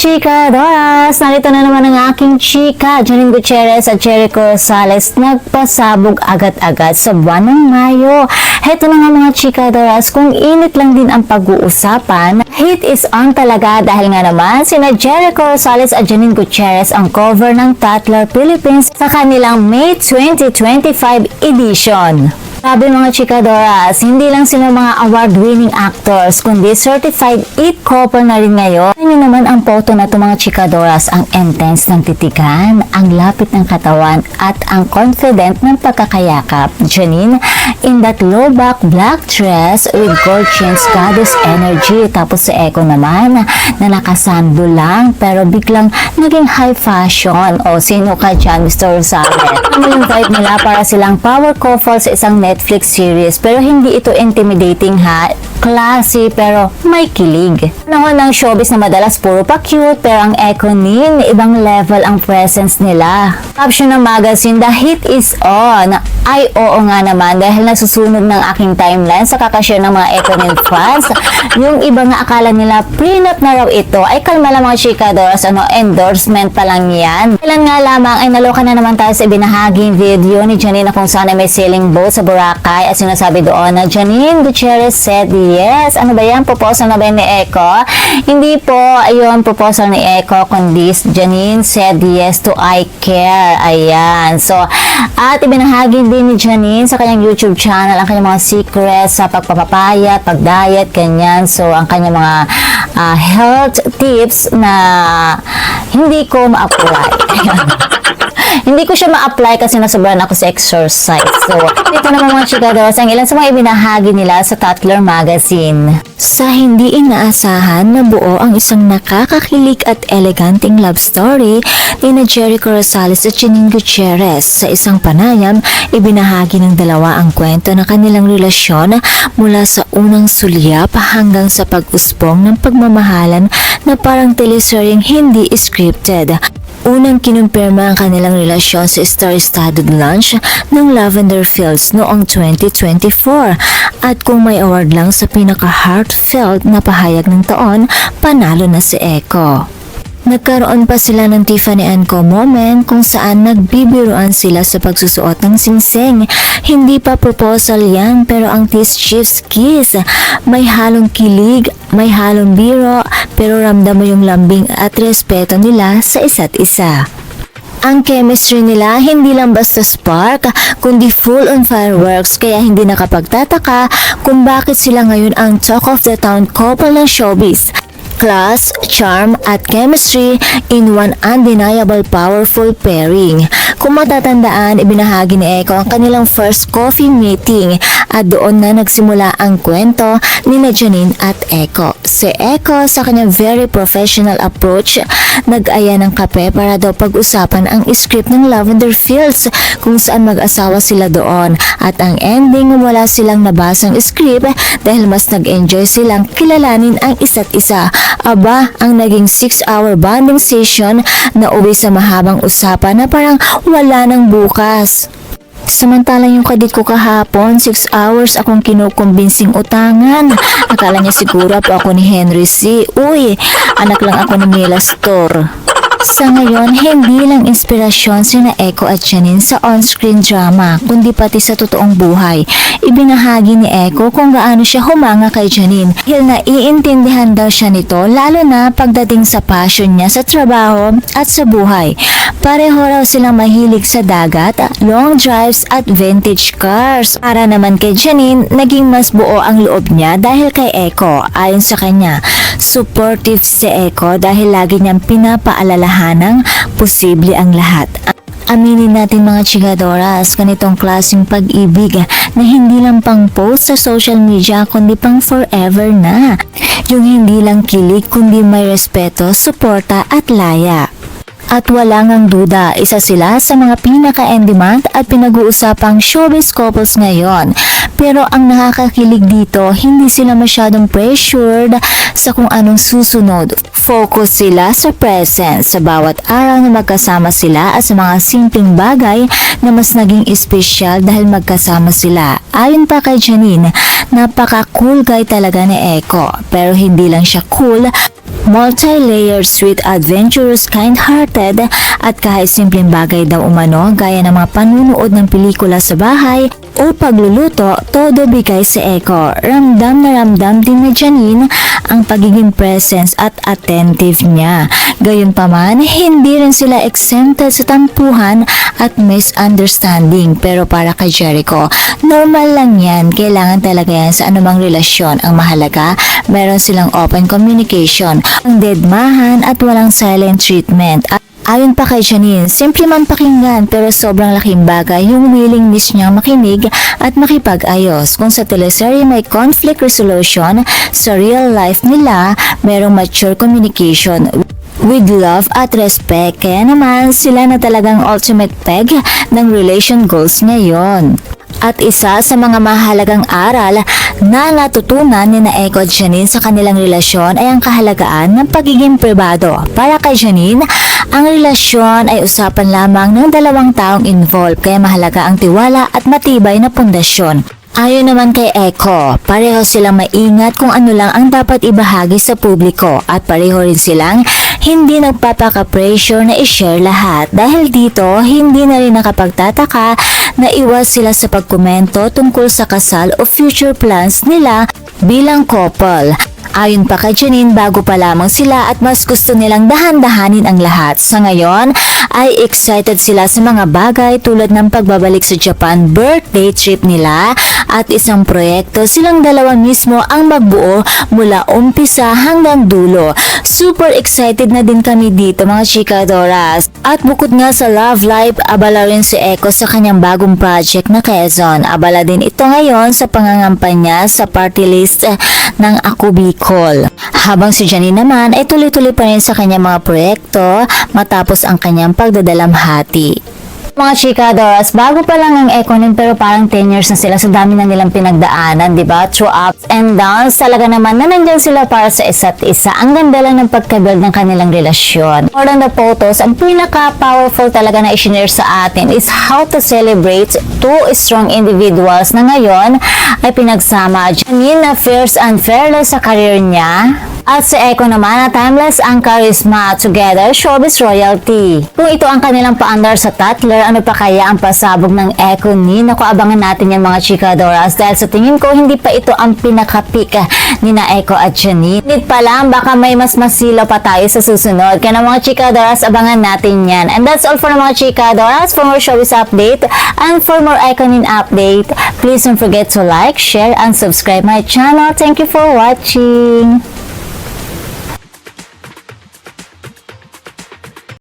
chikadoras! Narito na naman ang aking chika, Janine Gutierrez at Jericho Rosales, nagpasabog agad-agad sa buwan ng Mayo. Heto na nga mga chikadoras, kung init lang din ang pag-uusapan, heat is on talaga dahil nga naman sina Jericho Rosales at Janine Gutierrez ang cover ng Tatler Philippines sa kanilang May 2025 edition. Sabi mga chikadoras, hindi lang sila mga award-winning actors, kundi certified it couple na rin ngayon. Ano naman ang photo na ito mga chikadoras, ang intense ng titikan, ang lapit ng katawan, at ang confident ng pagkakayakap. Janine, in that low-back black dress with gold chains, goddess energy. Tapos si Echo naman, na nakasando lang, pero biglang naging high fashion. O sino ka dyan, Mr. Rosales? Ano yung vibe nila para silang power couple sa isang Netflix series, pero hindi ito intimidating ha, classy pero may kilig. Noon ng showbiz na madalas puro pa cute, pero ang Echo Nin, ibang level ang presence nila. Caption ng magazine, the heat is on. Ay oo nga naman, dahil nasusunod ng aking timeline sa kakashare ng mga Echo Nin fans. Yung iba nga akala nila prenup na raw ito, ay kalma lang mga chikadoras, endorsement pa lang yan. Kailan nga lamang ay naloka na naman tayo sa ibinahaging video ni Janine na kung saan ay may sailing boat sa Boracay at sinasabi doon na Janine Gutierrez said yes. Ano ba yan? Proposal na ba yan ni Echo? Hindi po, ayun, proposal ni Echo, kundi Janine said yes to I Care. Ayan. So, at ibinahagi din ni Janine sa kanyang YouTube channel ang kanyang mga secrets sa pagpapapayat, pagdiet, ganyan. So, ang kanyang mga health tips na hindi ko ma-apply. Hindi ko siya ma-apply kasi nasobrahan ako sa exercise. So, ito naman mga chikadoras, ang ilan sa mga ibinahagi nila sa Tatler Magazine. Sa hindi inaasahan na buo ang isang nakakakilig at eleganteng love story ni Jericho Rosales at Janine Gutierrez. Sa isang panayam, ibinahagi ng dalawa ang kwento ng kanilang relasyon mula sa unang sulyap hanggang sa pag-usbong ng pagmamahalan na parang teleseryeng hindi scripted. Unang kinumpirma ang kanilang relasyon sa star-studded launch ng Lavender Fields noong 2024. At kung may award lang sa pinaka-heartfelt na pahayag ng taon, panalo na si Echo. Nagkaroon pa sila ng Tiffany & Co moment kung saan nagbibiruan sila sa pagsusuot ng singsing. Hindi pa proposal yan, pero ang Tease Chiefs kiss. May halong kilig, may halong biro, pero ramdam mo yung lambing at respeto nila sa isa't isa. Ang chemistry nila hindi lang basta spark, kundi full on fireworks, kaya hindi nakapagtataka kung bakit sila ngayon ang talk of the town couple ng showbiz. Class, charm, at chemistry in one undeniable powerful pairing. Kung matatandaan, ibinahagi ni Echo ang kanilang first coffee meeting at doon na nagsimula ang kwento ni Janine at Echo. Si Echo sa kanyang very professional approach, nag-aya ng kape para daw pag-usapan ang script ng Lavender Fields kung saan mag-asawa sila doon, at ang ending wala silang nabasang script dahil mas nag-enjoy silang kilalanin ang isa't isa. Aba, ang naging 6-hour bonding session na uwi sa mahabang usapan na parang wala nang bukas. Samantalang yung kadit ko kahapon, 6 hours akong kinukumbinsing utangan. Akala niya siguro po ako ni Henry C. Uy, anak lang ako ni Mila Store. Sa ngayon, hindi lang inspirasyon sina Echo at Janine sa on-screen drama, kundi pati sa totoong buhay. Ibinahagi ni Echo kung gaano siya humanga kay Janine dahil naiintindihan daw siya nito, lalo na pagdating sa passion niya sa trabaho at sa buhay. Pareho raw silang mahilig sa dagat, long drives at vintage cars. Para naman kay Janine, naging mas buo ang loob niya dahil kay Echo. Ayon sa kanya, supportive si Echo dahil lagi niyang pinapaalalahanang posible ang lahat. Aminin natin mga chikadoras, ganitong klaseng pag-ibig na hindi lang pang post sa social media kundi pang forever na. Yung hindi lang kilig kundi may respeto, suporta at laya. At wala ngang duda, isa sila sa mga pinaka-in-demand at pinag-uusapang showbiz couples ngayon. Pero ang nakakakilig dito, hindi sila masyadong pressured sa kung anong susunod. Focus sila sa present, sa bawat araw na magkasama sila at sa mga simpleng bagay na mas naging espesyal dahil magkasama sila. Ayon pa kay Janine, napaka-cool guy talaga ni Echo. Pero hindi lang siya cool, Multi-layered, sweet, adventurous, kind-hearted at kahit simpleng bagay daw umano gaya ng mga panunood ng pelikula sa bahay o pagluluto, todo bigay si Echo. Ramdam na ramdam din ni Janine ang pagiging presence at attentive niya. Gayunpaman, hindi rin sila exempted sa tampuhan at misunderstanding. Pero para kay Jericho, normal lang yan. Kailangan talaga yan sa anumang relasyon. Ang mahalaga, meron silang open communication, ang dedmahan at walang silent treatment. At ayon pa kay Janine, simple man pakinggan pero sobrang laking bagay yung willingness niyang makinig at makipag-ayos. Kung sa teleserye may conflict resolution, sa real life nila merong mature communication with love at respect. Kaya naman sila na talagang ultimate peg ng relation goals ngayon. At isa sa mga mahalagang aral na natutunan ni Echo at Janine sa kanilang relasyon ay ang kahalagaan ng pagiging pribado. Para kay Janine, ang relasyon ay usapan lamang ng dalawang taong involved, kaya mahalaga ang tiwala at matibay na pundasyon. Ayon naman kay Echo, pareho silang maingat kung ano lang ang dapat ibahagi sa publiko at pareho rin silang hindi nagpapaka-pressure na i-share lahat. Dahil dito, hindi na rin nakapagtataka na iwas sila sa pagkomento tungkol sa kasal o future plans nila bilang couple. Ayon pa kay Janine, bago pa lamang sila at mas gusto nilang dahan-dahanin ang lahat. Sa ngayon, ay excited sila sa mga bagay tulad ng pagbabalik sa Japan birthday trip nila at isang proyekto silang dalawa mismo ang magbuo mula umpisa hanggang dulo. Super excited na din kami dito mga chikadoras. At bukod nga sa love life, abala rin si Echo sa kanyang bagong project na Quezon. Abala din ito ngayon sa pangangampanya sa party list ng Ako Bicol. Habang si Janine naman ay tuloy-tuloy pa rin sa kanyang mga proyekto matapos ang kanyang pagdadalamhati. Mga chikadoras, bago pa lang ang Econin pero parang 10 years na sila, so dami na nilang pinagdaanan, di ba? Through ups and downs, talaga naman na nandyan sila para sa isa't isa. Ang ganda lang ng pagkabuild ng kanilang relasyon. More than the photos, ang pinaka-powerful talaga na i-share sa atin is how to celebrate two strong individuals na ngayon ay pinagsama. Janine na fierce and fearless sa career niya, at si Echo naman na timeless ang charisma, together showbiz royalty. Kung ito ang kanilang paandar sa Tatler, ano pa kaya ang pasabog ng Echo ni? Naku, abangan natin yan mga chikadoras dahil sa tingin ko hindi pa ito ang pinaka-peak ni na Echo at Janine. Hindi pa lang, baka may mas masilo pa tayo sa susunod. Kaya na mga chikadoras, abangan natin yan. And that's all for the mga chikadoras. For more showbiz update and for more Econin update, please don't forget to like, share, and subscribe my channel. Thank you for watching.